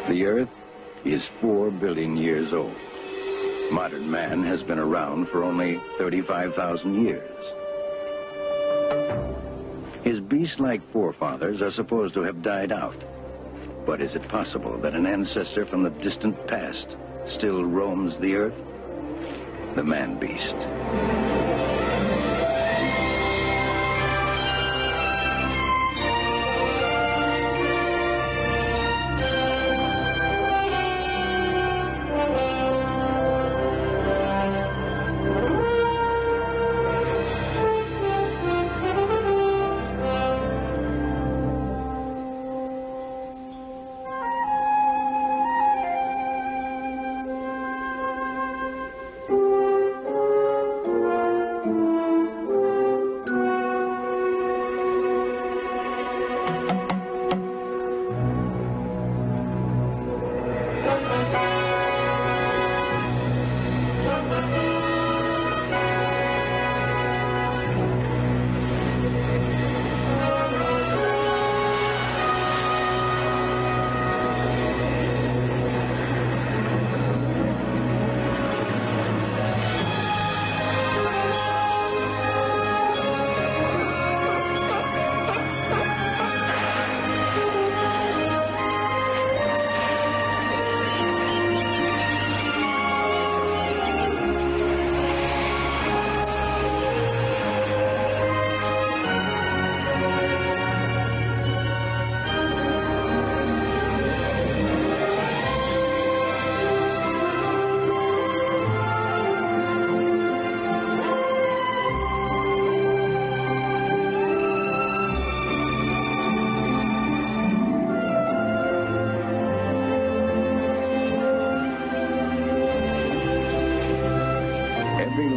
The Earth is 4 billion years old. Modern man has been around for only 35,000 years. His beast-like forefathers are supposed to have died out. But is it possible that an ancestor from the distant past still roams the Earth? The man-beast.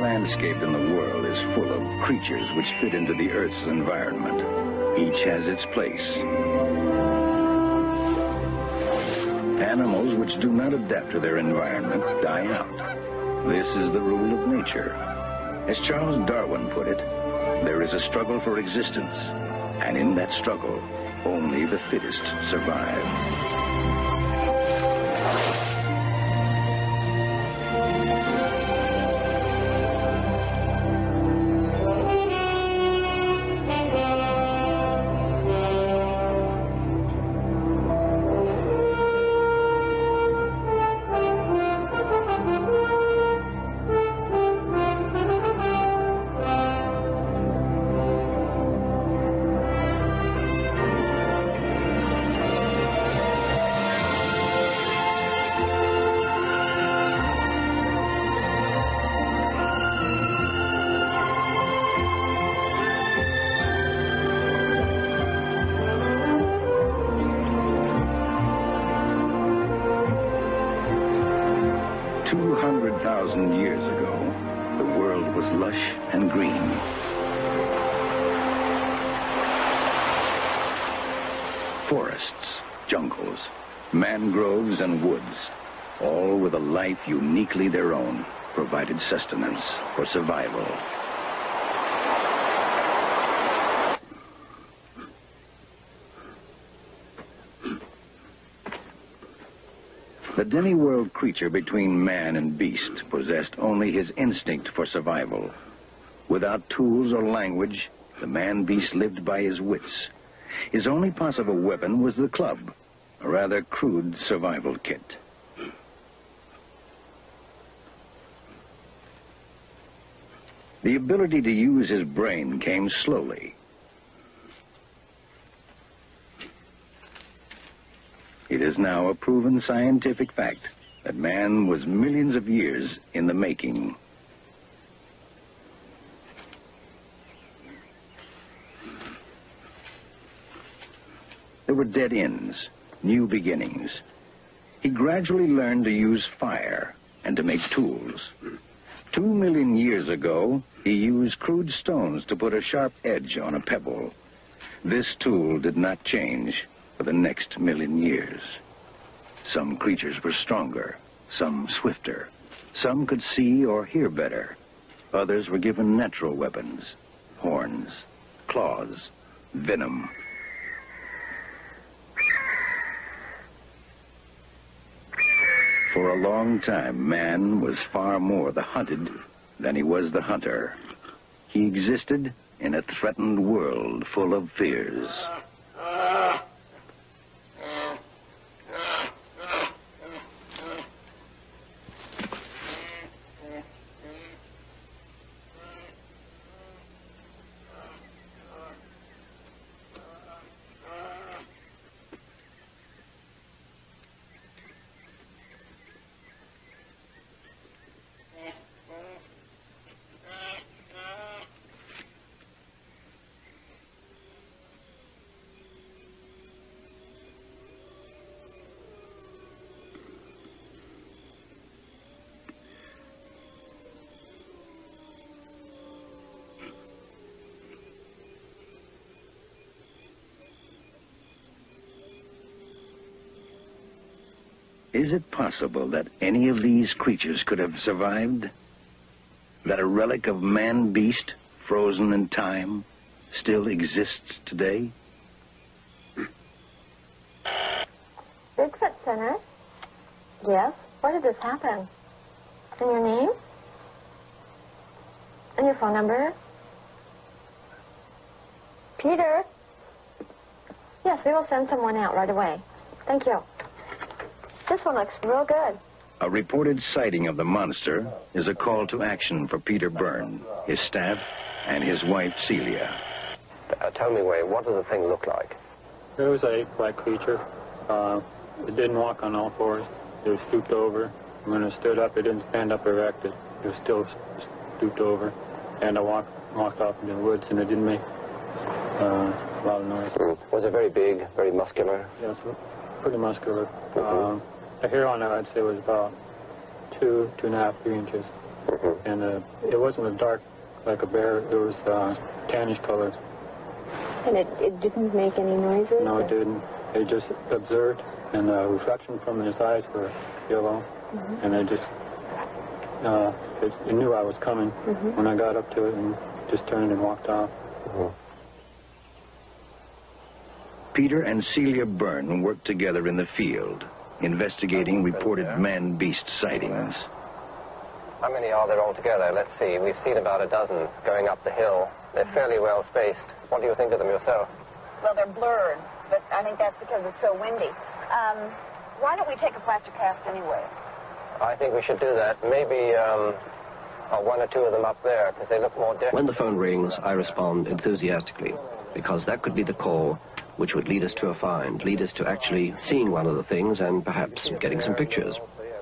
Landscape in the world is full of creatures which fit into the Earth's environment. Each has its place. Animals which do not adapt to their environment die out. This is the rule of nature. As Charles Darwin put it, there is a struggle for existence, and in that struggle, only the fittest survive. 200,000 years ago, the world was lush and green. Forests, jungles, mangroves, and woods, all with a life uniquely their own, provided sustenance for survival. The demi-world creature between man and beast possessed only his instinct for survival. Without tools or language, the man-beast lived by his wits. His only possible weapon was the club, a rather crude survival kit. The ability to use his brain came slowly. It is now a proven scientific fact that man was millions of years in the making. There were dead ends, new beginnings. He gradually learned to use fire and to make tools. 2 million years ago, he used crude stones to put a sharp edge on a pebble. This tool did not change for the next million years. Some creatures were stronger, some swifter. Some could see or hear better. Others were given natural weapons, horns, claws, venom. For a long time, man was far more the hunted than he was the hunter. He existed in a threatened world full of fears. Is it possible that any of these creatures could have survived? That a relic of man-beast, frozen in time, still exists today? Bigfoot Center? Yes? Where did this happen? And your name? And your phone number? Peter? Yes, we will send someone out right away. Thank you. This one looks real good. A reported sighting of the monster is a call to action for Peter Byrne, his staff, and his wife, Celia. Tell me, Wayne, what does the thing look like? It was an ape-like creature. It didn't walk on all fours. It was stooped over. When it stood up, it didn't stand up erect. It was still stooped over. And I walked off into the woods, and it didn't make a lot of noise. Was it very big, very muscular? Yes, pretty muscular. The hair on it, I'd say, was about 2.5, 3 inches. And it wasn't a dark like a bear. It was tannish color. And it didn't make any noises? No, it didn't. It just observed, and the reflection from his eyes were yellow. And it just, it knew I was coming when I got up to it and just turned and walked off. Peter and Celia Byrne worked together in the field, investigating reported man-beast sightings. How many are there altogether? Let's see. We've seen about a dozen going up the hill. They're fairly well spaced. What do you think of them yourself? Well, they're blurred, but I think that's because it's so windy. Why don't we take a plaster cast anyway? I think we should do that. Maybe one or two of them up there, because they look more definite. When the phone rings, I respond enthusiastically, because that could be the call which would lead us to a find, lead us to actually seeing one of the things and perhaps getting some pictures.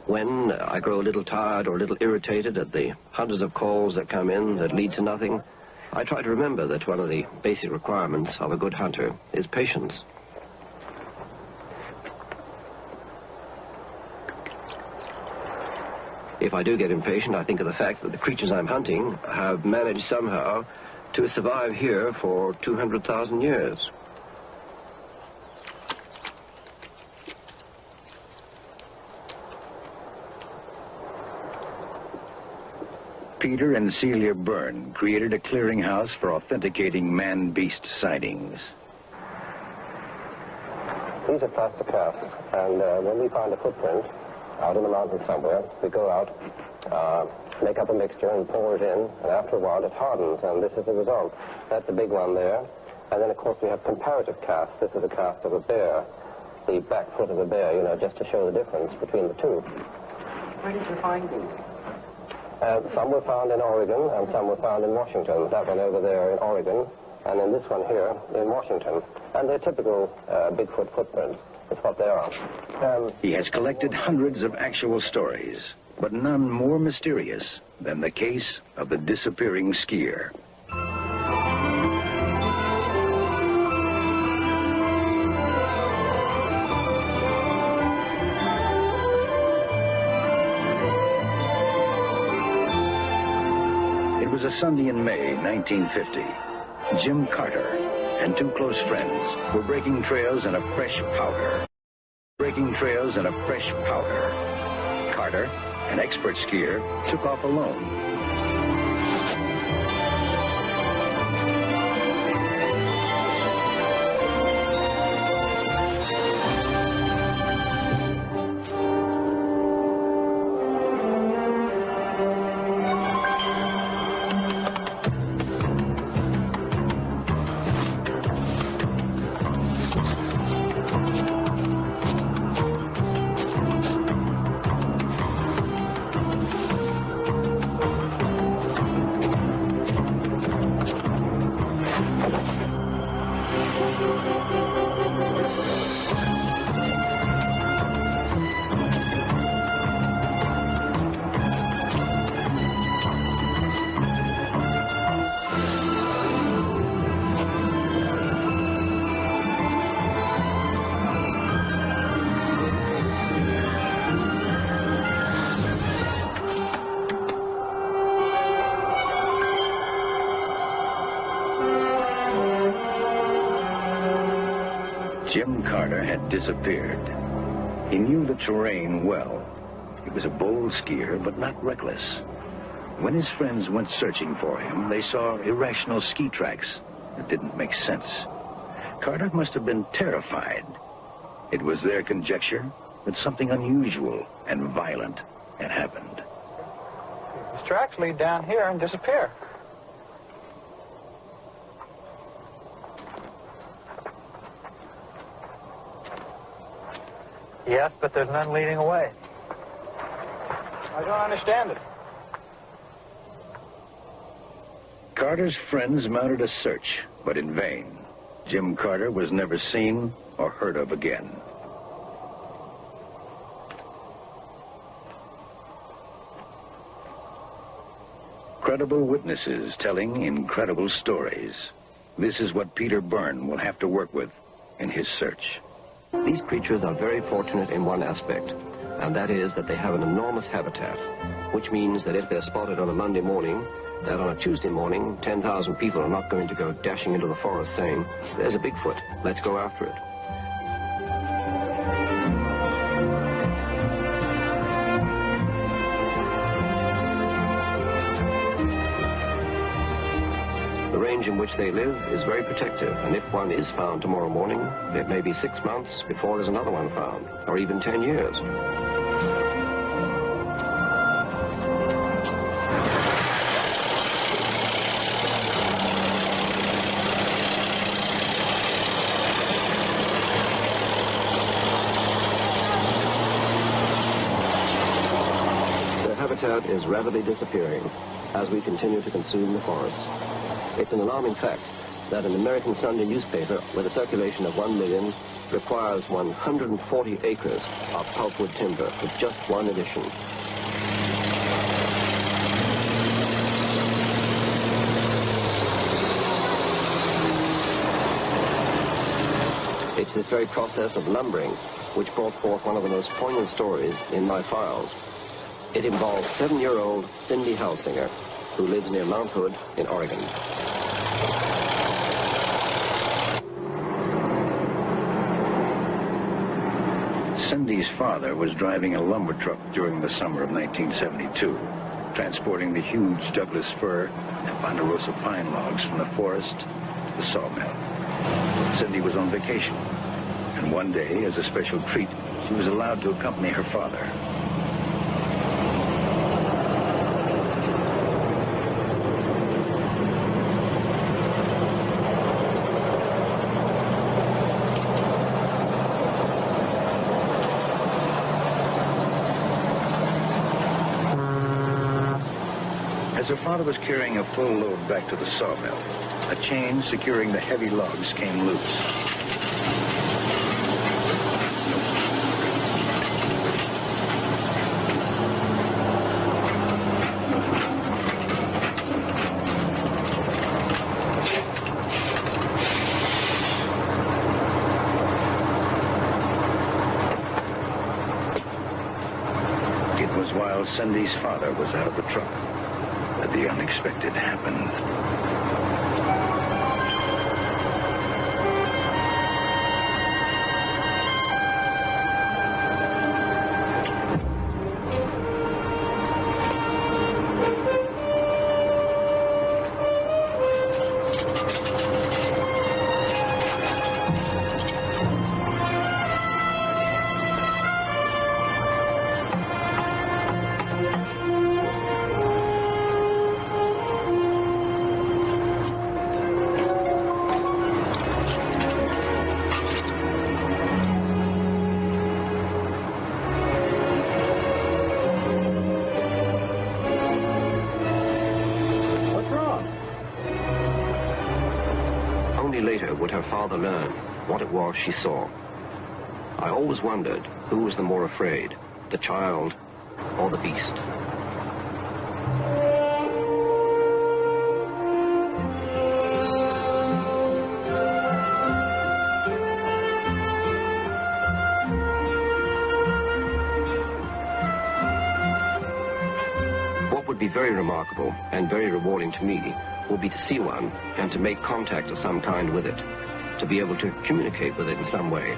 When I grow a little tired or a little irritated at the hundreds of calls that come in that lead to nothing, I try to remember that one of the basic requirements of a good hunter is patience. If I do get impatient, I think of the fact that the creatures I'm hunting have managed somehow to survive here for 200,000 years. Peter and Celia Byrne created a clearinghouse for authenticating man-beast sightings. These are plaster casts, and when we find a footprint out in the mountains somewhere, we go out, make up a mixture and pour it in, and after a while it hardens, and this is the result. That's the big one there. And then, of course, we have comparative casts. This is a cast of a bear, the back foot of a bear, you know, just to show the difference between the two. Where did you find these? Some were found in Oregon, and some were found in Washington. That one over there in Oregon, and then this one here in Washington. And they're typical Bigfoot footprints. That's what they are. He has collected hundreds of actual stories, but none more mysterious than the case of the disappearing skier. It was a Sunday in May, 1950. Jim Carter and two close friends were breaking trails in a fresh powder. Carter, an expert skier, took off alone. Jim Carter had disappeared. He knew the terrain well. He was a bold skier, but not reckless. When his friends went searching for him, they saw irrational ski tracks that didn't make sense. Carter must have been terrified. It was their conjecture that something unusual and violent had happened. These tracks lead down here and disappear. Yes, but there's none leading away. I don't understand it. Carter's friends mounted a search, but in vain. Jim Carter was never seen or heard of again. Credible witnesses telling incredible stories. This is what Peter Byrne will have to work with in his search. These creatures are very fortunate in one aspect, and that is that they have an enormous habitat, which means that if they're spotted on a Monday morning, that on a Tuesday morning, 10,000 people are not going to go dashing into the forest saying, "There's a Bigfoot, let's go after it." The range in which they live is very protective, and if one is found tomorrow morning, it may be 6 months before there's another one found, or even 10 years. Their habitat is rapidly disappearing as we continue to consume the forests. It's an alarming fact that an American Sunday newspaper with a circulation of 1 million requires 140 acres of pulpwood timber for just one edition. It's this very process of lumbering which brought forth one of the most poignant stories in my files. It involves 7-year-old Cindy Halsinger, who lives near Mount Hood in Oregon. Cindy's father was driving a lumber truck during the summer of 1972, transporting the huge Douglas fir and ponderosa pine logs from the forest to the sawmill. Cindy was on vacation, and one day, as a special treat, she was allowed to accompany her father. As her father was carrying a full load back to the sawmill, a chain securing the heavy logs came loose. It was while Cindy's father was out of the truck that the unexpected happened. Later would her father learn what it was she saw. I always wondered who was the more afraid, the child or the beast. What would be very remarkable and very rewarding to me will be to see one and to make contact of some kind with it. to be able to communicate with it in some way.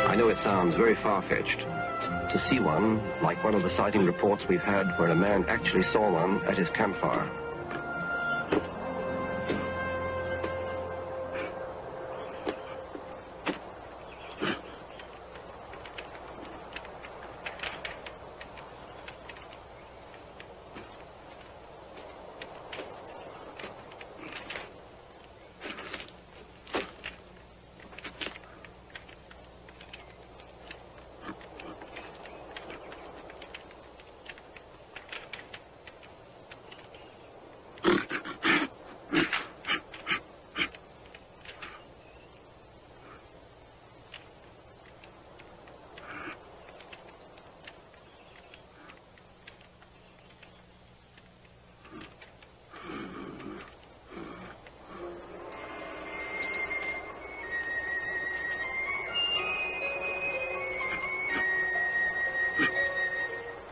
I know it sounds very far-fetched to see one, like one of the sighting reports we've had where a man actually saw one at his campfire.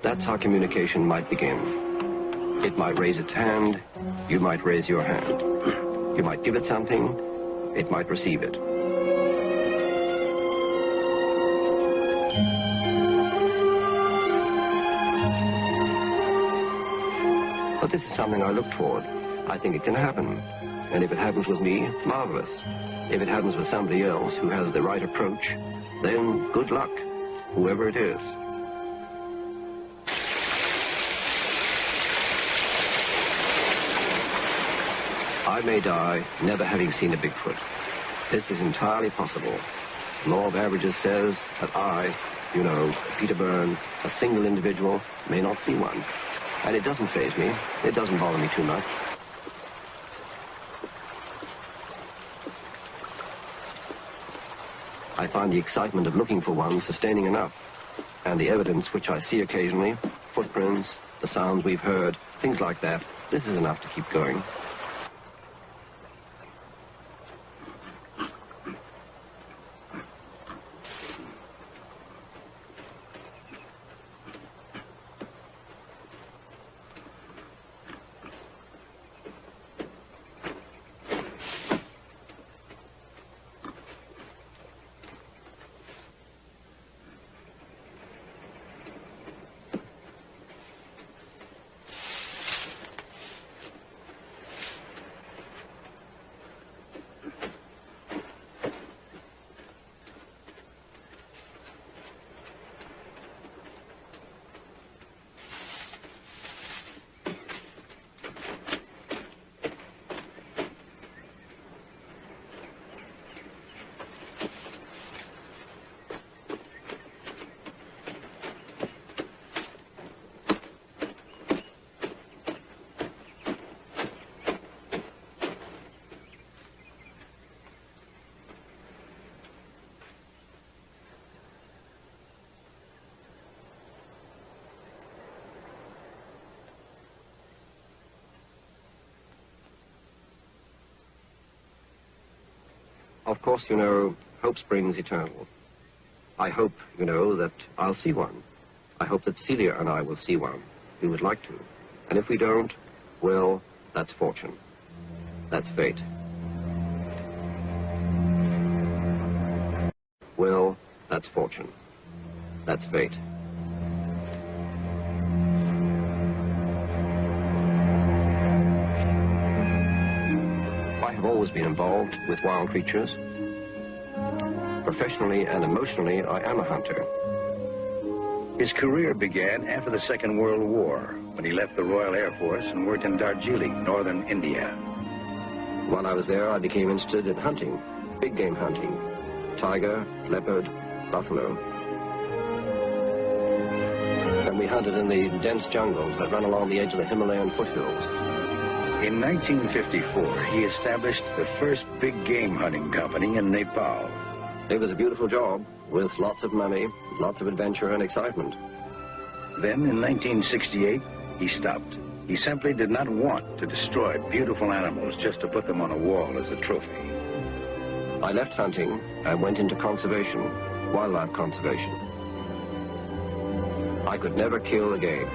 That's how communication might begin. It might raise its hand, you might raise your hand. You might give it something, it might receive it. But this is something I look toward. I think it can happen. And if it happens with me, marvelous. If it happens with somebody else who has the right approach, then good luck, whoever it is. I may die never having seen a Bigfoot. This is entirely possible. The law of averages says that I, you know, Peter Byrne, a single individual, may not see one. And it doesn't faze me. It doesn't bother me too much. I find the excitement of looking for one sustaining enough. And the evidence which I see occasionally, footprints, the sounds we've heard, things like that, this is enough to keep going. Of course, you know, hope springs eternal. I hope, you know, that I'll see one. I hope that Celia and I will see one. We would like to. And if we don't, well, that's fortune. That's fate. Well, that's fortune. That's fate. I have always been involved with wild creatures. Professionally and emotionally, I am a hunter. His career began after the Second World War, when he left the Royal Air Force and worked in Darjeeling, northern India. While I was there, I became interested in hunting, big game hunting, tiger, leopard, buffalo. And we hunted in the dense jungles that run along the edge of the Himalayan foothills. In 1954, he established the first big game hunting company in Nepal. It was a beautiful job, with lots of money, lots of adventure and excitement. Then, in 1968, he stopped. He simply did not want to destroy beautiful animals just to put them on a wall as a trophy. I left hunting and went into conservation, wildlife conservation. I could never kill a game.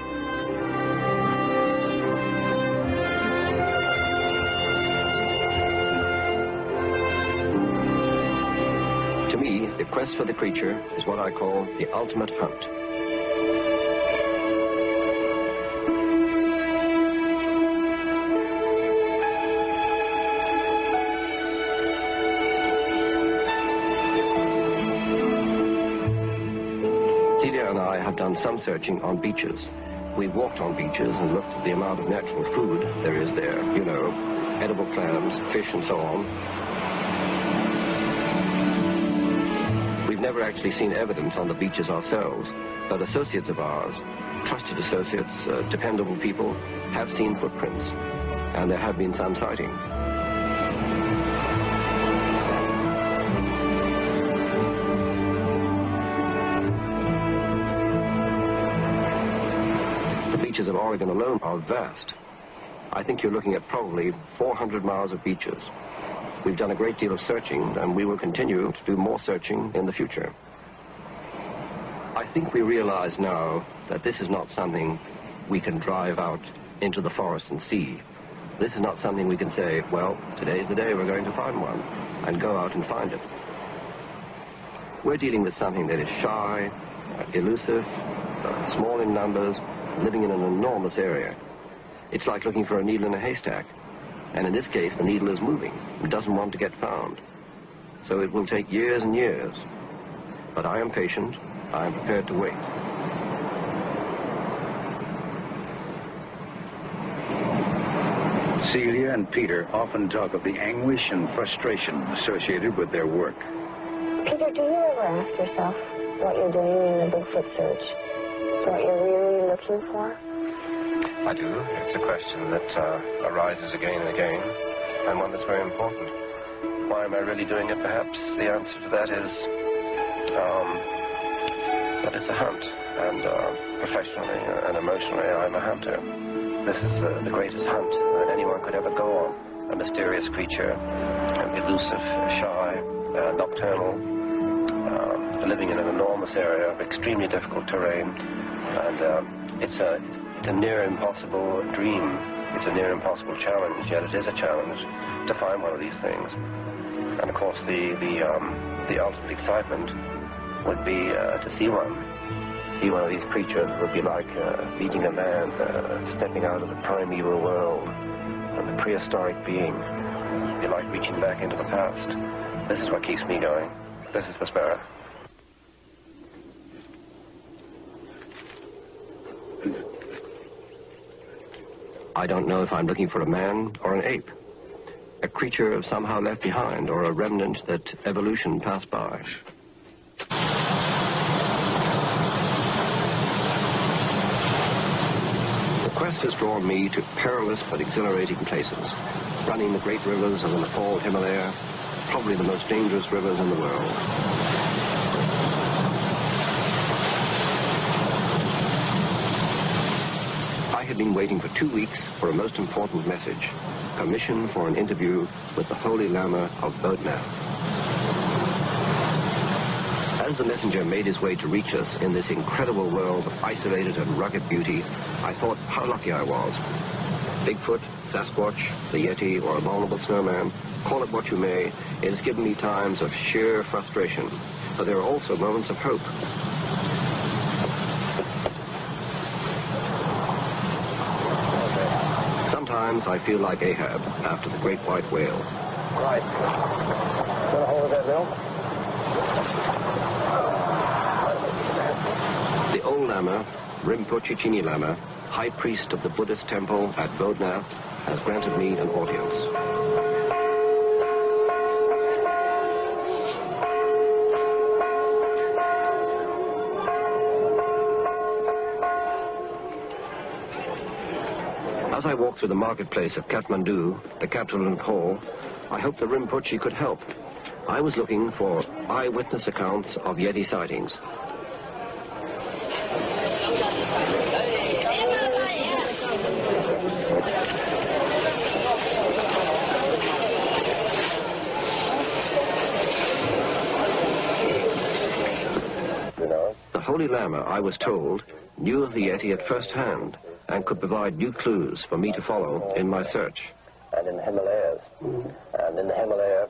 quest for the creature is what I call the ultimate hunt. Celia and I have done some searching on beaches. We've walked on beaches and looked at the amount of natural food there is there, you know, edible clams, fish, and so on. We've never actually seen evidence on the beaches ourselves, but associates of ours, trusted associates, dependable people, have seen footprints, and there have been some sightings. The beaches of Oregon alone are vast. I think you're looking at probably 400 miles of beaches. We've done a great deal of searching, and we will continue to do more searching in the future. I think we realize now that this is not something we can drive out into the forest and see. This is not something we can say, well, today's the day we're going to find one, and go out and find it. We're dealing with something that is shy, elusive, small in numbers, living in an enormous area. It's like looking for a needle in a haystack. And in this case, the needle is moving. It doesn't want to get found. So it will take years and years. But I am patient. I am prepared to wait. Celia and Peter often talk of the anguish and frustration associated with their work. Peter, do you ever ask yourself what you're doing in the Bigfoot search? What you're really looking for? I do. It's a question that arises again and again, and one that's very important. Why am I really doing it, perhaps? The answer to that is that it's a hunt, and professionally and emotionally, I'm a hunter. This is the greatest hunt that anyone could ever go on. A mysterious creature, elusive, shy, nocturnal, living in an enormous area of extremely difficult terrain, and it's a near impossible dream. It's a near impossible challenge, yet it is a challenge to find one of these things. And of course, the ultimate excitement would be to see one. See one of these creatures would be like meeting a man stepping out of the primeval world and the prehistoric being. It'd be like reaching back into the past. This is what keeps me going. This is the spirit. I don't know if I'm looking for a man or an ape, a creature somehow left behind, or a remnant that evolution passed by. The quest has drawn me to perilous but exhilarating places, running the great rivers of the Nepal Himalaya, probably the most dangerous rivers in the world. I had been waiting for 2 weeks for a most important message, permission for an interview with the Holy Lama of Bodna. As the messenger made his way to reach us in this incredible world of isolated and rugged beauty, I thought how lucky I was. Bigfoot, Sasquatch, the Yeti, or a vulnerable snowman, call it what you may, it has given me times of sheer frustration, but there are also moments of hope. Sometimes I feel like Ahab after the great white whale. Right. Got a hold of that, Bill? The old Lama, Rinpoche Chini Lama, high priest of the Buddhist temple at Bodna, has granted me an audience. As I walked through the marketplace of Kathmandu, the capital of Nepal, I hoped the Rinpoche could help. I was looking for eyewitness accounts of Yeti sightings. The Holy Lama, I was told, knew of the Yeti at first hand and could provide new clues for me to follow in my search. And in the Himalayas. And in the Himalaya,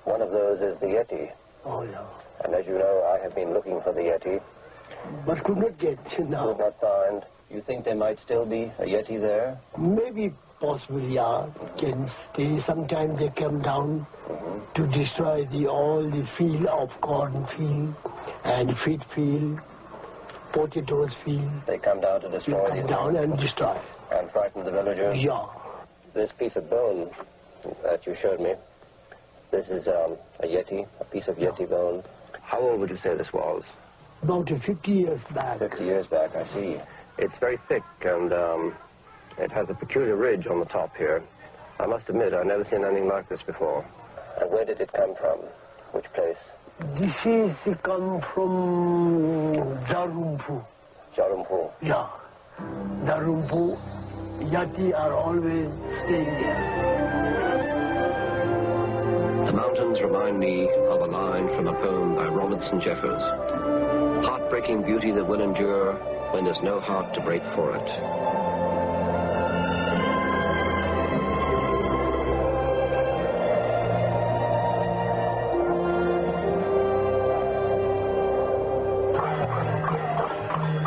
one of those is the Yeti. Oh, yeah. And as you know, I have been looking for the Yeti. But could not get, no. Could not find. You think there might still be a Yeti there? Maybe, possibly, yeah. Can stay. Sometimes they come down to destroy all the field of corn field and wheat field, potatoes field. They come down to destroy They come down and destroy. and frighten the villagers? Yeah. This piece of bone that you showed me, this is a Yeti, a piece of Yeti bone. How old would you say this was? About 50 years back. 50 years back, I see. It's very thick, and it has a peculiar ridge on the top here. I must admit, I've never seen anything like this before. And where did it come from? Which place? This is come from Jarumpu. Jarumpu. Yeah. Jarumpu. Yeti are always staying there. The mountains remind me of a line from a poem by Robinson Jeffers. Heartbreaking beauty that will endure when there's no heart to break for it.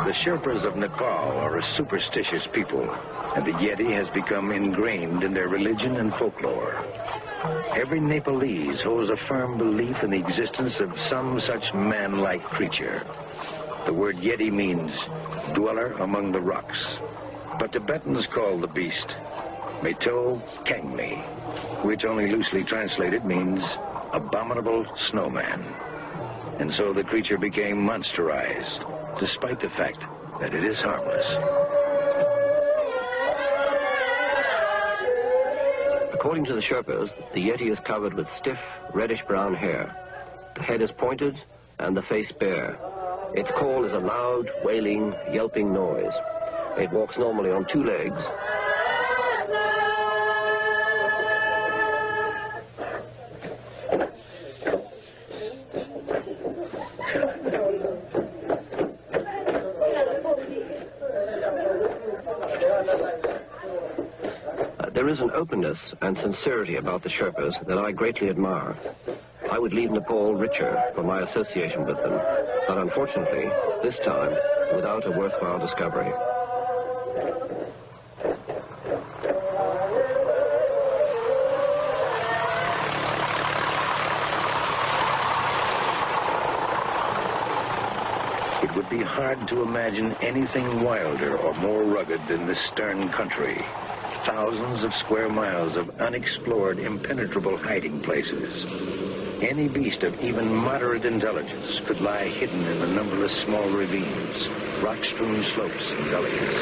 The Sherpas of Nepal are a superstitious people, and the Yeti has become ingrained in their religion and folklore. Every Nepalese holds a firm belief in the existence of some such man-like creature. The word Yeti means dweller among the rocks, but Tibetans call the beast Meto Kengme, which only loosely translated means abominable snowman. And so the creature became monsterized, despite the fact that it is harmless. According to the Sherpas, the Yeti is covered with stiff, reddish-brown hair. The head is pointed and the face bare. Its call is a loud, wailing, yelping noise. It walks normally on two legs. There is an openness and sincerity about the Sherpas that I greatly admire. I would leave Nepal richer for my association with them, but unfortunately, this time, without a worthwhile discovery. It would be hard to imagine anything wilder or more rugged than this stern country. Thousands of square miles of unexplored, impenetrable hiding places. Any beast of even moderate intelligence could lie hidden in the numberless small ravines, rock-strewn slopes, and gullies.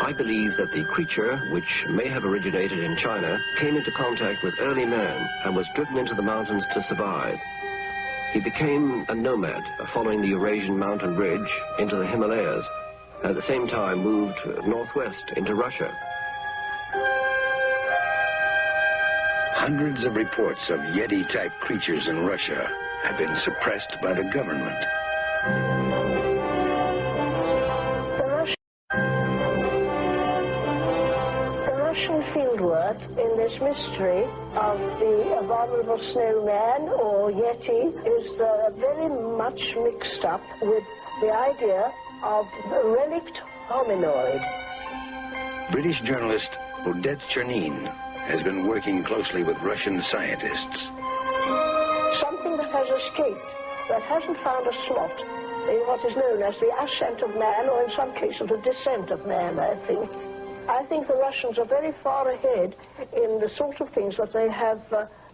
I believe that the creature, which may have originated in China, came into contact with early man and was driven into the mountains to survive. He became a nomad, following the Eurasian mountain ridge into the Himalayas, and at the same time moved northwest into Russia. Hundreds of reports of Yeti-type creatures in Russia have been suppressed by the government. Fieldwork in this mystery of the abominable snowman or Yeti is very much mixed up with the idea of a relict hominoid. British journalist Odette Chernin has been working closely with Russian scientists. Something that has escaped, that hasn't found a slot in what is known as the ascent of man, or in some cases the descent of man, I think. I think the Russians are very far ahead in the sort of things that they have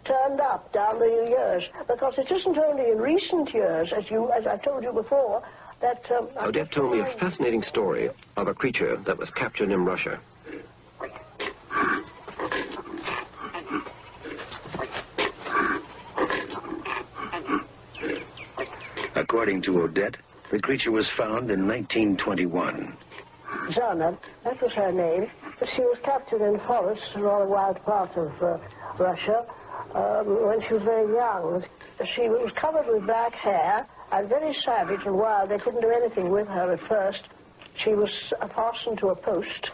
turned up down the years, because it isn't only in recent years, as I told you before, that... Odette told me a fascinating story of a creature that was captured in Russia. According to Odette, the creature was found in 1921. Zana, that was her name. She was captured in forests in a rather wild part of Russia, when she was very young. She was covered with black hair and very savage and wild. They couldn't do anything with her at first. She was fastened to a post,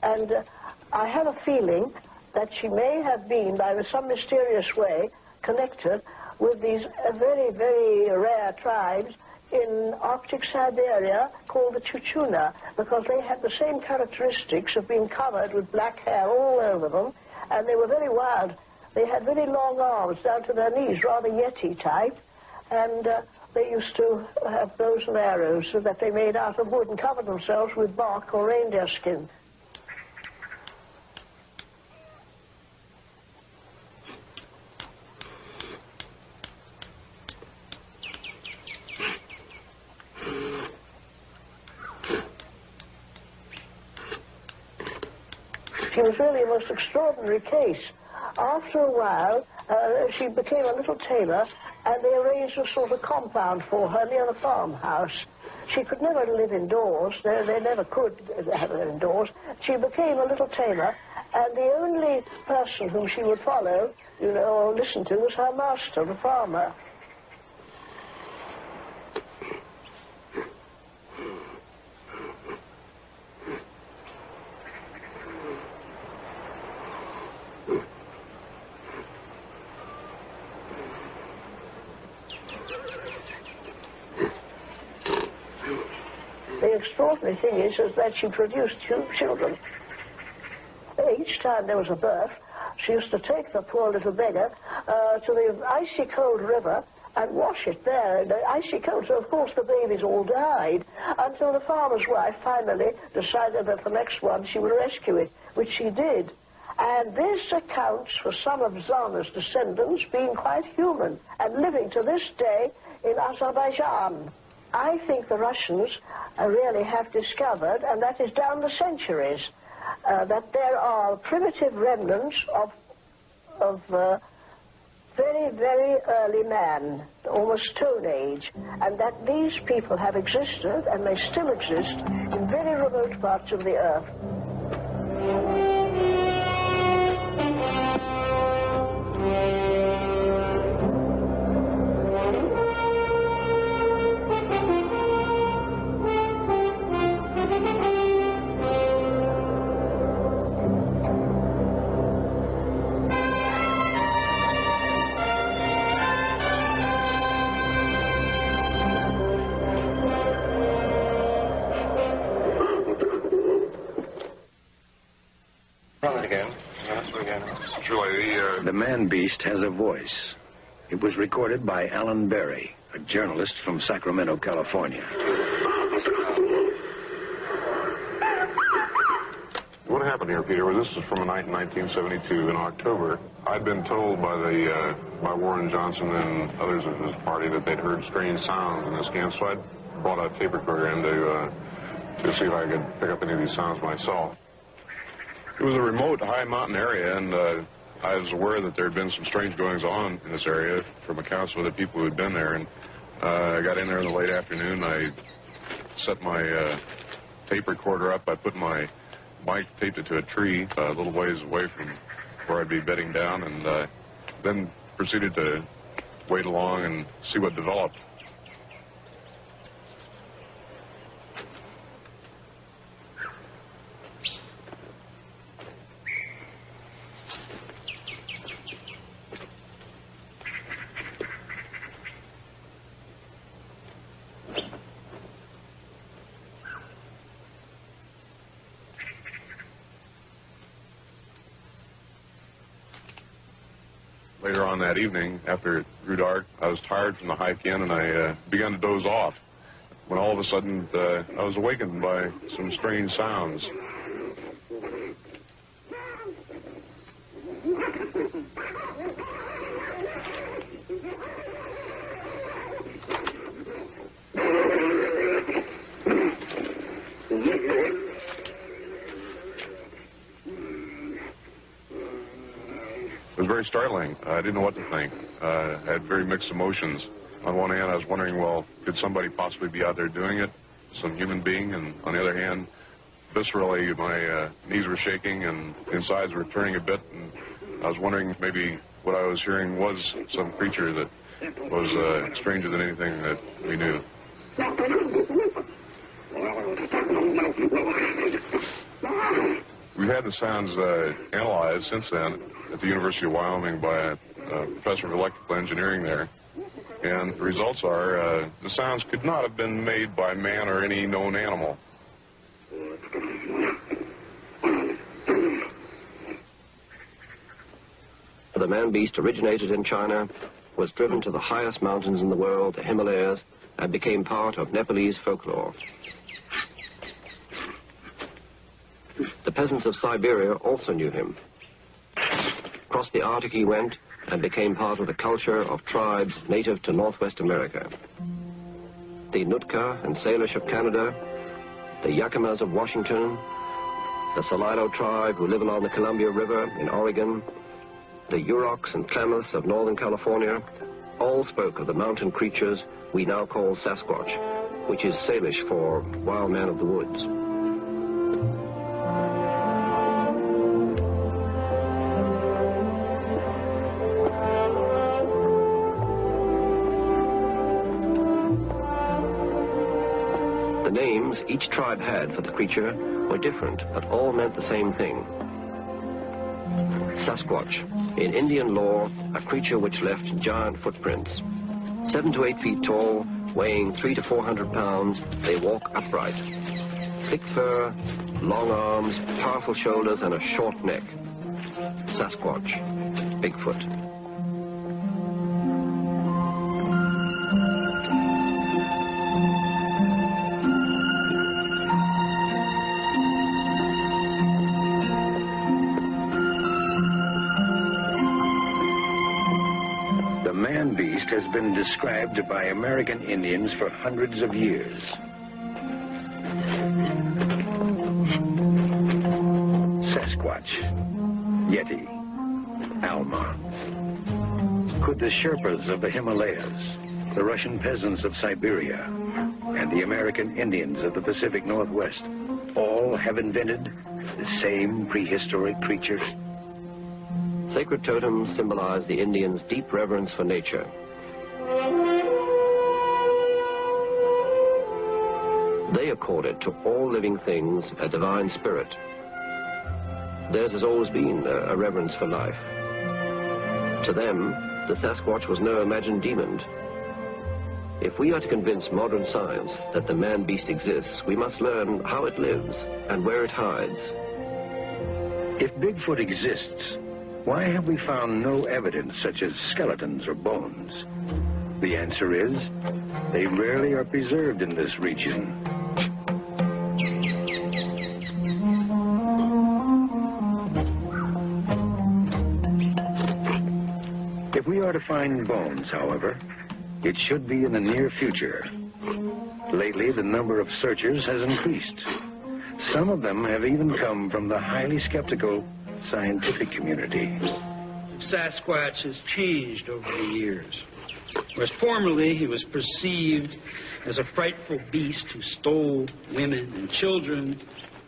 and I have a feeling that she may have been, by some mysterious way, connected with these very, very rare tribes in Arctic Siberia called the Chuchuna, because they had the same characteristics of being covered with black hair all over them, and they were very wild. They had very long arms down to their knees, rather Yeti type, and they used to have bows and arrows that they made out of wood and covered themselves with bark or reindeer skin. She was really a most extraordinary case. After a while, she became a little tailor, and they arranged a sort of compound for her near the farmhouse. She could never live indoors. They never could have her indoors. She became a little tailor, and the only person whom she would follow, you know, or listen to, was her master, the farmer. The extraordinary thing is that she produced two children. Each time there was a birth, she used to take the poor little beggar to the icy cold river and wash it there. The icy cold, so of course the babies all died, until the farmer's wife finally decided that the next one she would rescue it, which she did. And this accounts for some of Zana's descendants being quite human and living to this day in Azerbaijan. I think the Russians really have discovered, and that is down the centuries, that there are primitive remnants of very, very early man, almost Stone Age, and that these people have existed, and they still exist, in very remote parts of the earth. The Manbeast has a voice. It was recorded by Alan Berry, a journalist from Sacramento, California. What happened here, Peter, was this is from a night in 1972 in October. I'd been told by Warren Johnson and others of his party that they'd heard strange sounds in this camp, so I brought a tape recorder in to see if I could pick up any of these sounds myself. It was a remote, high mountain area, and I was aware that there had been some strange goings-on in this area from accounts of other people who had been there, and I got in there in the late afternoon. I set my tape recorder up. I put my mic, taped it to a tree a little ways away from where I'd be bedding down, and then proceeded to wait along and see what developed. Later on that evening, after it grew dark, I was tired from the hike in, and I began to doze off, when all of a sudden I was awakened by some strange sounds. It was very startling. I didn't know what to think. I had very mixed emotions. On one hand, I was wondering, well, could somebody possibly be out there doing it, some human being? And on the other hand, viscerally, my knees were shaking and insides were turning a bit, and I was wondering if maybe what I was hearing was some creature that was stranger than anything that we knew. We've had the sounds analyzed since then at the University of Wyoming by a professor of electrical engineering there. And the results are the sounds could not have been made by man or any known animal. The Manbeast originated in China, was driven to the highest mountains in the world, the Himalayas, and became part of Nepalese folklore. The peasants of Siberia also knew him. Across the Arctic he went and became part of the culture of tribes native to Northwest America. The Nootka and Salish of Canada, the Yakimas of Washington, the Salilo tribe who live along the Columbia River in Oregon, the Yuroks and Klamaths of Northern California, all spoke of the mountain creatures we now call Sasquatch, which is Salish for wild man of the woods. The names each tribe had for the creature were different, but all meant the same thing. Sasquatch, in Indian lore, a creature which left giant footprints. 7 to 8 feet tall, weighing 300 to 400 pounds, they walk upright. Thick fur, long arms, powerful shoulders, and a short neck. Sasquatch, Bigfoot. The Manbeast has been described by American Indians for hundreds of years. Sasquatch, Yeti, Alma. Could the Sherpas of the Himalayas, the Russian peasants of Siberia, and the American Indians of the Pacific Northwest all have invented the same prehistoric creature? Sacred totems symbolize the Indians' deep reverence for nature. They accorded to all living things a divine spirit. Theirs has always been a reverence for life. To them, the Sasquatch was no imagined demon. If we are to convince modern science that the man-beast exists, we must learn how it lives and where it hides. If Bigfoot exists, why have we found no evidence such as skeletons or bones? The answer is, they rarely are preserved in this region. If we are to find bones, however, it should be in the near future. Lately, the number of searchers has increased. Some of them have even come from the highly skeptical scientific community. Sasquatch has changed over the years. Whereas formerly he was perceived as a frightful beast who stole women and children,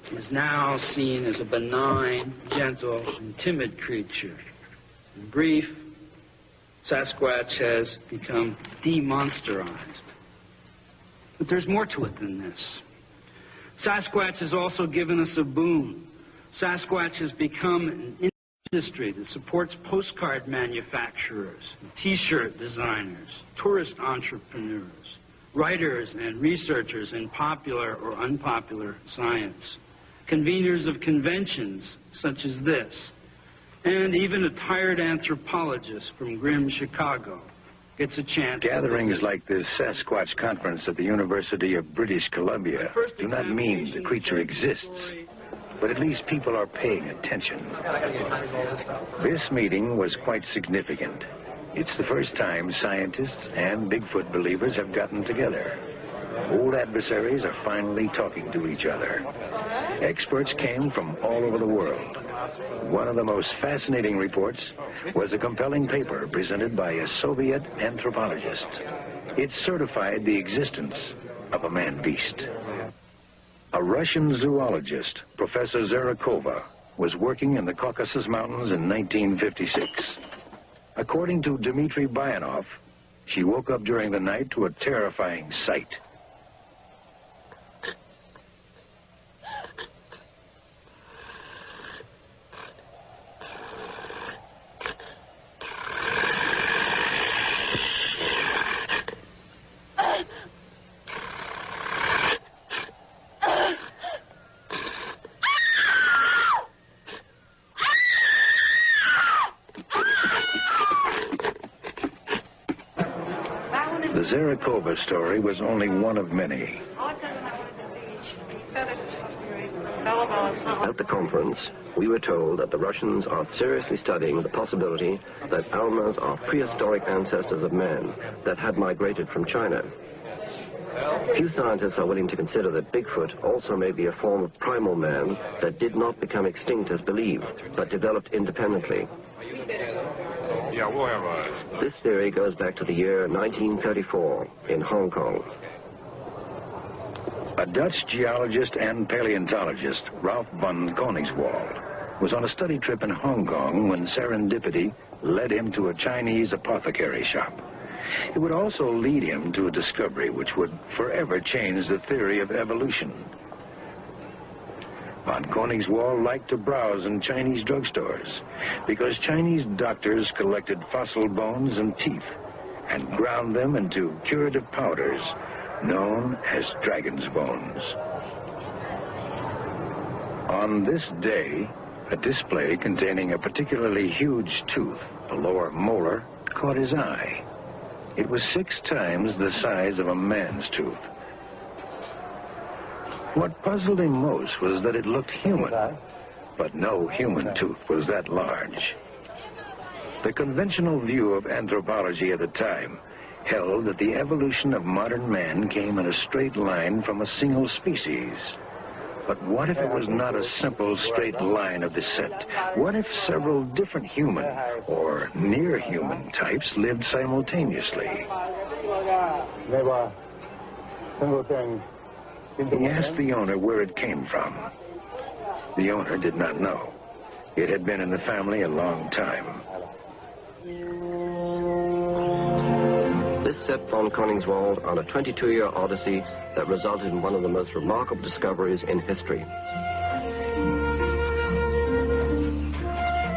he is now seen as a benign, gentle, and timid creature. In brief, Sasquatch has become demonsterized. But there's more to it than this. Sasquatch has also given us a boon. Sasquatch has become an industry that supports postcard manufacturers, T-shirt designers, tourist entrepreneurs, writers and researchers in popular or unpopular science, conveners of conventions such as this, and even a tired anthropologist from grim Chicago gets a chance. Gatherings like this Sasquatch conference at the University of British Columbia do not mean the creature exists, but at least people are paying attention. This meeting was quite significant. It's the first time scientists and Bigfoot believers have gotten together. Old adversaries are finally talking to each other. Experts came from all over the world. One of the most fascinating reports was a compelling paper presented by a Soviet anthropologist. It certified the existence of a man-beast. A Russian zoologist, Professor Zarakova, was working in the Caucasus Mountains in 1956. According to Dmitry Bayanov, she woke up during the night to a terrifying sight. The Zarakova story was only one of many. At the conference, we were told that the Russians are seriously studying the possibility that almas are prehistoric ancestors of man that had migrated from China. Few scientists are willing to consider that Bigfoot also may be a form of primal man that did not become extinct as believed, but developed independently. Yeah, we'll have a... This theory goes back to the year 1934 in Hong Kong. A Dutch geologist and paleontologist, Ralph von Koningswald, was on a study trip in Hong Kong when serendipity led him to a Chinese apothecary shop. It would also lead him to a discovery which would forever change the theory of evolution. Von Koningswald liked to browse in Chinese drugstores because Chinese doctors collected fossil bones and teeth and ground them into curative powders known as dragon's bones. On this day, a display containing a particularly huge tooth, a lower molar, caught his eye. It was 6 times the size of a man's tooth. What puzzled him most was that it looked human, but no human tooth was that large. The conventional view of anthropology at the time held that the evolution of modern man came in a straight line from a single species. But what if it was not a simple straight line of descent? What if several different human or near-human types lived simultaneously? He asked the owner where it came from. The owner did not know. It had been in the family a long time. This set von Koningswald on a 22-year odyssey that resulted in one of the most remarkable discoveries in history.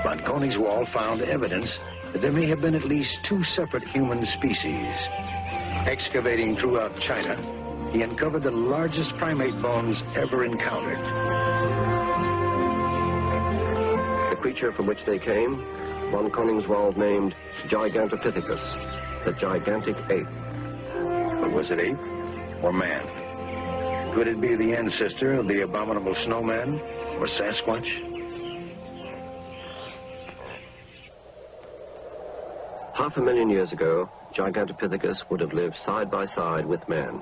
Von Koningswald found evidence that there may have been at least 2 separate human species. Excavating throughout China, he uncovered the largest primate bones ever encountered. The creature from which they came, von Koningswald named Gigantopithecus, the gigantic ape. But was it ape or man? Could it be the ancestor of the abominable snowman or Sasquatch? Half a million years ago, Gigantopithecus would have lived side by side with man.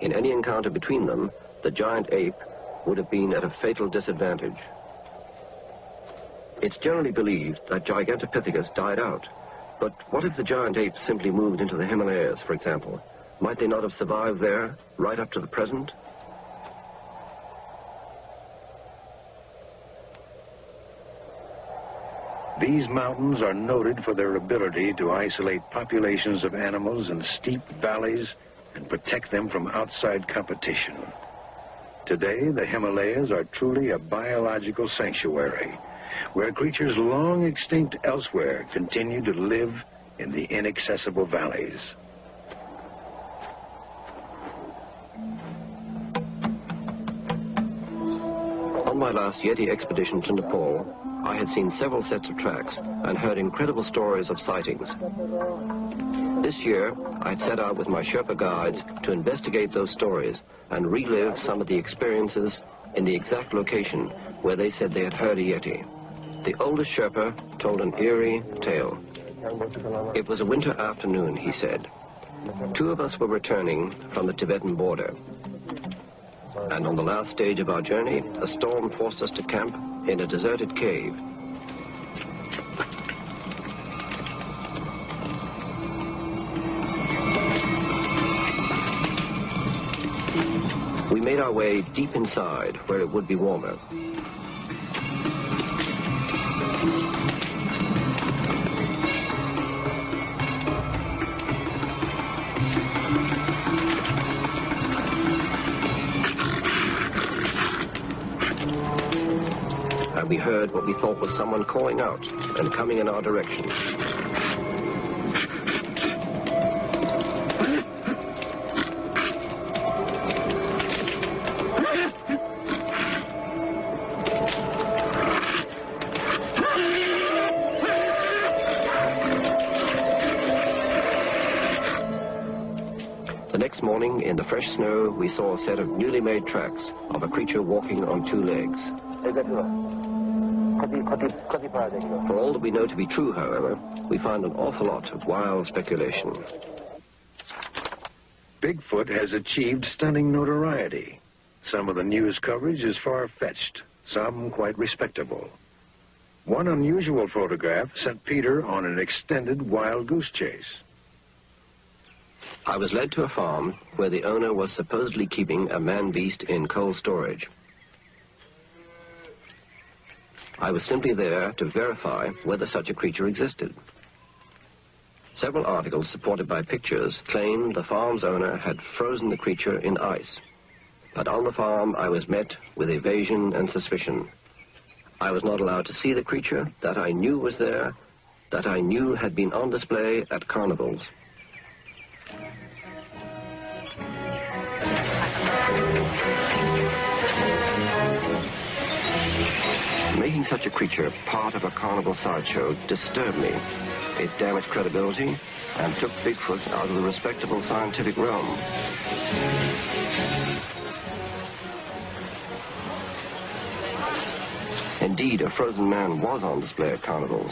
In any encounter between them, the giant ape would have been at a fatal disadvantage. It's generally believed that Gigantopithecus died out. But what if the giant ape simply moved into the Himalayas, for example? Might they not have survived there right up to the present? These mountains are noted for their ability to isolate populations of animals in steep valleys and protect them from outside competition. Today, the Himalayas are truly a biological sanctuary, where creatures long extinct elsewhere continue to live in the inaccessible valleys. On my last Yeti expedition to Nepal, I had seen several sets of tracks and heard incredible stories of sightings. This year, I had set out with my Sherpa guides to investigate those stories and relive some of the experiences in the exact location where they said they had heard a Yeti. The oldest Sherpa told an eerie tale. It was a winter afternoon, he said. 2 of us were returning from the Tibetan border. And on the last stage of our journey, a storm forced us to camp in a deserted cave. We made our way deep inside, where it would be warmer. we heard what we thought was someone calling out and coming in our direction. The next morning, in the fresh snow, we saw a set of newly made tracks of a creature walking on two legs. For all that we know to be true, however, we find an awful lot of wild speculation. Bigfoot has achieved stunning notoriety. Some of the news coverage is far-fetched, some quite respectable. One unusual photograph sent Peter on an extended wild goose chase. I was led to a farm where the owner was supposedly keeping a man-beast in cold storage. I was simply there to verify whether such a creature existed. Several articles supported by pictures claimed the farm's owner had frozen the creature in ice. But on the farm I was met with evasion and suspicion. I was not allowed to see the creature that I knew was there, that I knew had been on display at carnivals. Making such a creature part of a carnival sideshow disturbed me. It damaged credibility and took Bigfoot out of the respectable scientific realm. Indeed, a frozen man was on display at carnivals.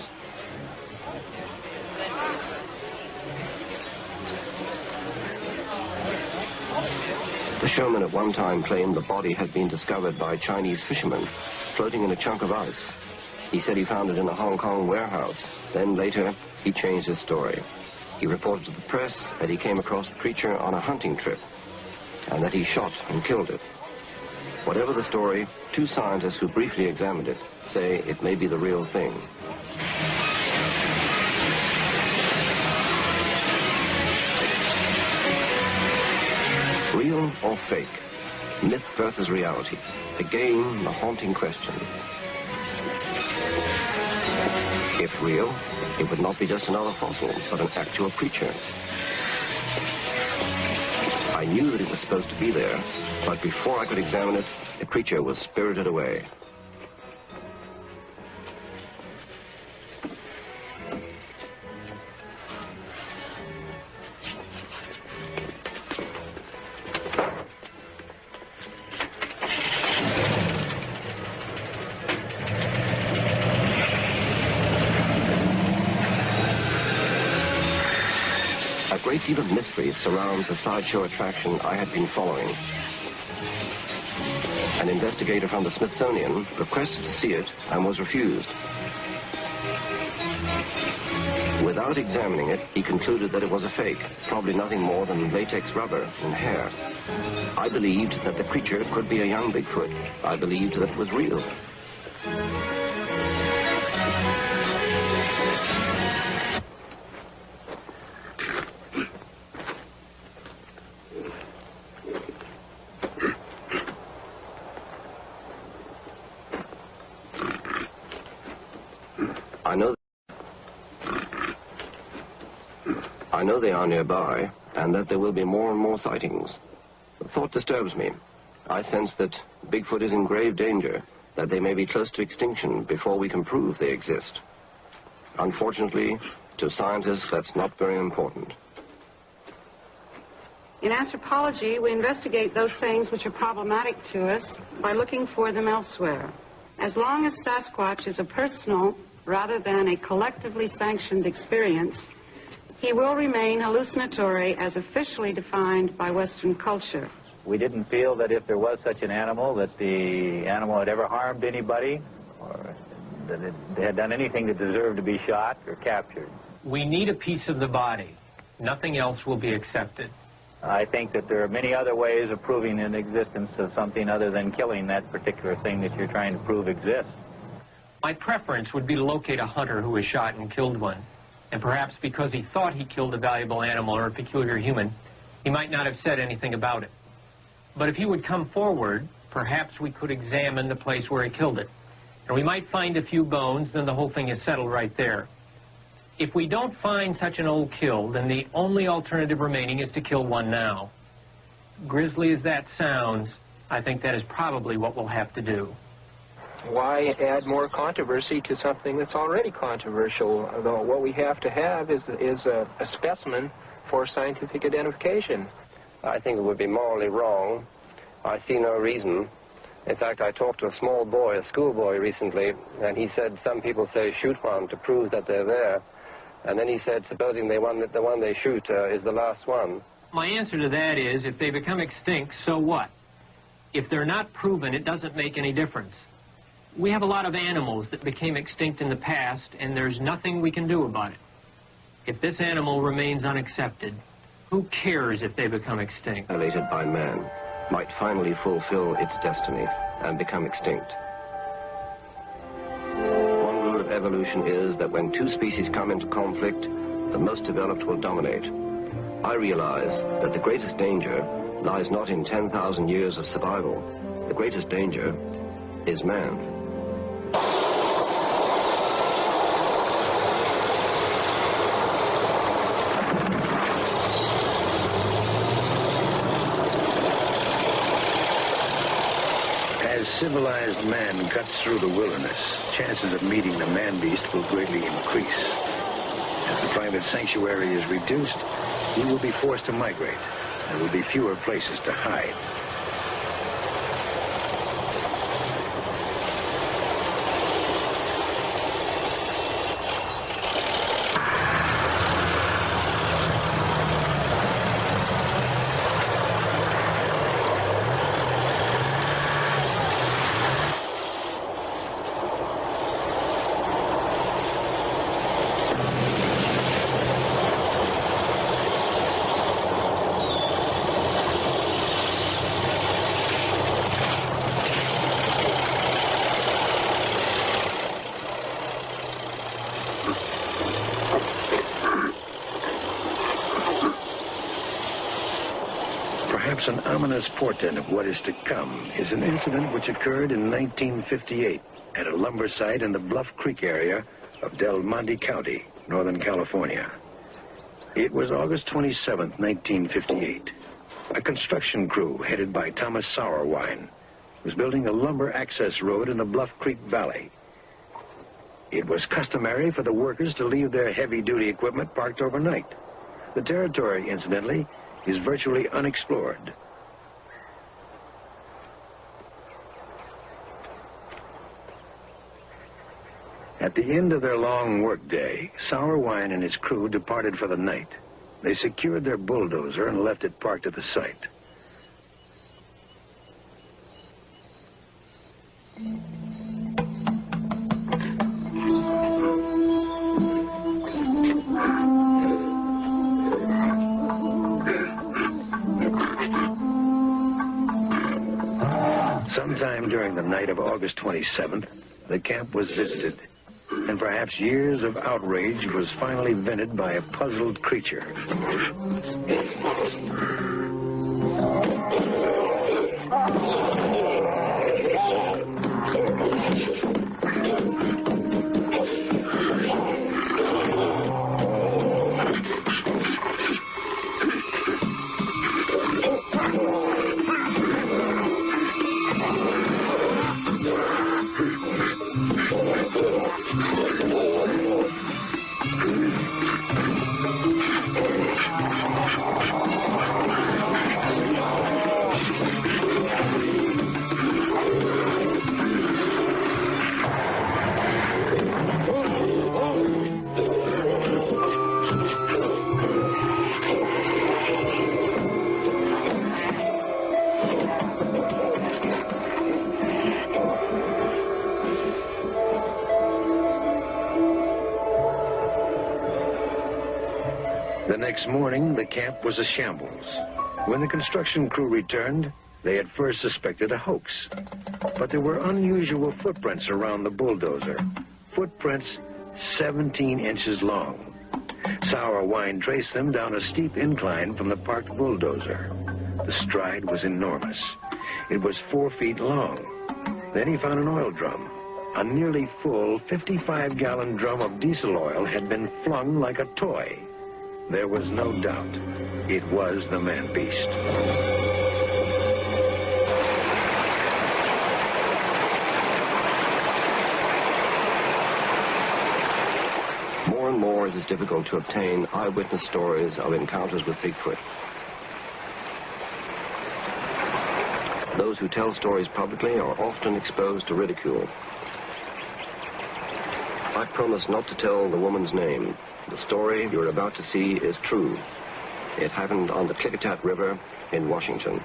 The showman at one time claimed the body had been discovered by Chinese fishermen, floating in a chunk of ice. He said he found it in a Hong Kong warehouse. Then later, he changed his story. He reported to the press that he came across the creature on a hunting trip, and that he shot and killed it. Whatever the story, two scientists who briefly examined it say it may be the real thing. Real or fake? Myth versus reality. Again, the haunting question. If real, it would not be just another fossil, but an actual creature. I knew that it was supposed to be there, but before I could examine it, the creature was spirited away. A great deal of mystery surrounds the sideshow attraction I had been following. An investigator from the Smithsonian requested to see it and was refused. Without examining it, he concluded that it was a fake, probably nothing more than latex rubber and hair. I believed that the creature could be a young Bigfoot. I believed that it was real. I know they are nearby, and that there will be more and more sightings. The thought disturbs me. I sense that Bigfoot is in grave danger, that they may be close to extinction before we can prove they exist. Unfortunately, to scientists, that's not very important. In anthropology, we investigate those things which are problematic to us by looking for them elsewhere. As long as Sasquatch is a personal rather than a collectively sanctioned experience, he will remain hallucinatory as officially defined by Western culture. We didn't feel that if there was such an animal, that the animal had ever harmed anybody, or that it had done anything that deserved to be shot or captured. We need a piece of the body. Nothing else will be accepted. I think that there are many other ways of proving the existence of something other than killing that particular thing that you're trying to prove exists. My preference would be to locate a hunter who was shot and killed one. And perhaps because he thought he killed a valuable animal or a peculiar human, he might not have said anything about it. But if he would come forward, perhaps we could examine the place where he killed it. And we might find a few bones, then the whole thing is settled right there. If we don't find such an old kill, then the only alternative remaining is to kill one now. Grisly as that sounds, I think that is probably what we'll have to do. Why add more controversy to something that's already controversial? Although what we have to have is a specimen for scientific identification. I think it would be morally wrong. I see no reason. In fact, I talked to a small boy, a schoolboy recently, and he said some people say shoot one to prove that they're there. And then he said, supposing the one they shoot is the last one. My answer to that is, if they become extinct, so what? If they're not proven, it doesn't make any difference. We have a lot of animals that became extinct in the past, and there's nothing we can do about it. If this animal remains unaccepted, who cares if they become extinct? Violated by man, might finally fulfill its destiny and become extinct. One rule of evolution is that when two species come into conflict, the most developed will dominate. I realize that the greatest danger lies not in 10,000 years of survival. The greatest danger is man. As civilized man cuts through the wilderness, chances of meeting the Manbeast will greatly increase. As the private sanctuary is reduced, he will be forced to migrate. There will be fewer places to hide. Perhaps an ominous portent of what is to come is an incident which occurred in 1958 at a lumber site in the Bluff Creek area of Del Monte County, Northern California. It was August 27, 1958. A construction crew headed by Thomas Sauerwein was building a lumber access road in the Bluff Creek Valley. It was customary for the workers to leave their heavy-duty equipment parked overnight. The territory, incidentally, is virtually unexplored. At the end of their long workday, Sauerwein and his crew departed for the night. They secured their bulldozer and left it parked at the site. Sometime during the night of August 27th, the camp was visited, and perhaps years of outrage was finally vented by a puzzled creature. The next morning, the camp was a shambles. When the construction crew returned, they at first suspected a hoax. But there were unusual footprints around the bulldozer. Footprints 17 inches long. Sauerwein traced them down a steep incline from the parked bulldozer. The stride was enormous. It was 4 feet long. Then he found an oil drum. a nearly full 55-gallon drum of diesel oil had been flung like a toy. There was no doubt. It was the Manbeast. More and more it is difficult to obtain eyewitness stories of encounters with Bigfoot. Those who tell stories publicly are often exposed to ridicule. I promise not to tell the woman's name. The story you're about to see is true. It happened on the Klickitat River in Washington.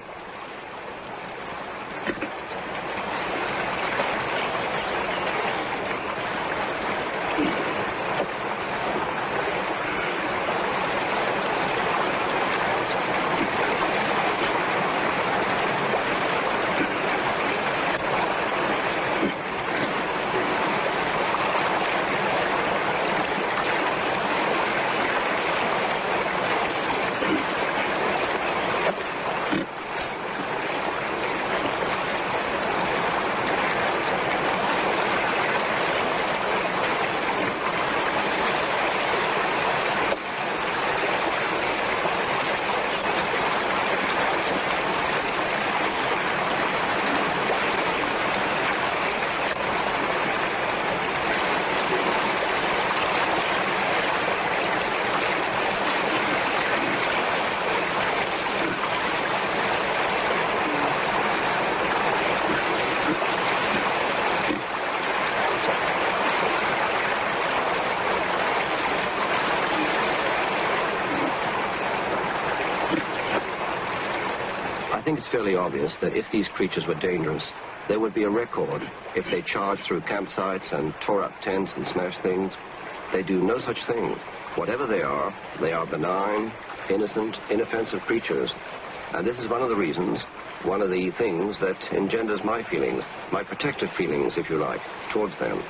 I think it's fairly obvious that if these creatures were dangerous, there would be a record. If they charged through campsites and tore up tents and smashed things, they do no such thing. Whatever they are benign, innocent, inoffensive creatures. And this is one of the reasons, one of the things that engenders my feelings, my protective feelings, if you like, towards them.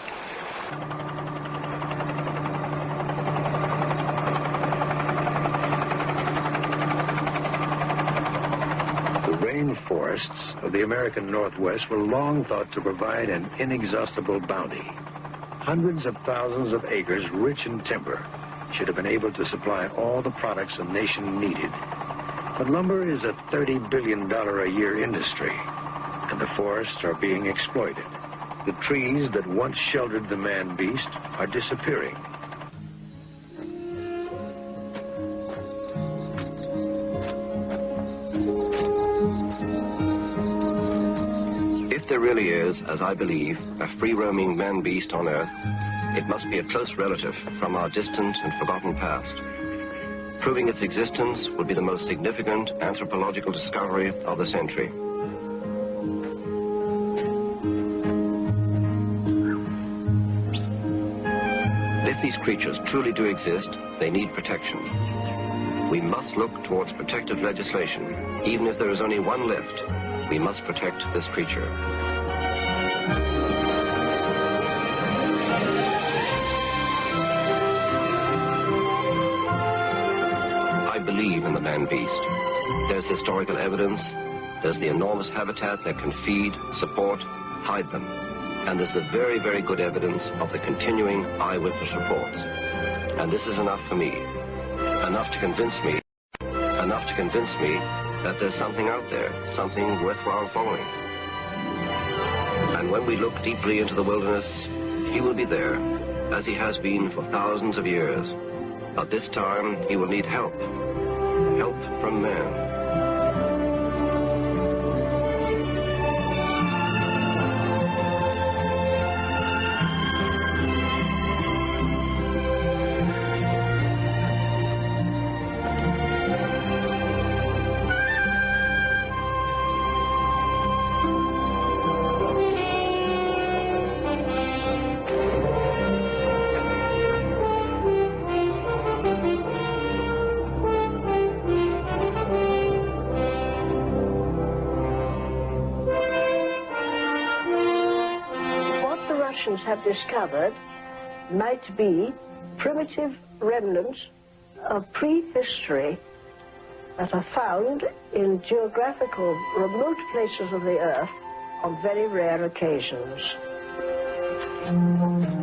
Rainforests of the American Northwest were long thought to provide an inexhaustible bounty. Hundreds of thousands of acres rich in timber should have been able to supply all the products a nation needed. But lumber is a $30 billion a year industry, and the forests are being exploited. The trees that once sheltered the Manbeast are disappearing. If there really is, as I believe, a free-roaming Manbeast on Earth, it must be a close relative from our distant and forgotten past. Proving its existence would be the most significant anthropological discovery of the century. If these creatures truly do exist, they need protection. We must look towards protective legislation. Even if there is only one left, we must protect this creature. I believe in the Manbeast. There's historical evidence, there's the enormous habitat that can feed, support, hide them. And there's the very, very good evidence of the continuing eyewitness reports. And this is enough for me. Enough to convince me that there's something out there, something worthwhile following. And when we look deeply into the wilderness, he will be there, as he has been for thousands of years. But this time, he will need help. Help from man. Have discovered might be primitive remnants of prehistory that are found in geographical remote places of the earth on very rare occasions. animals.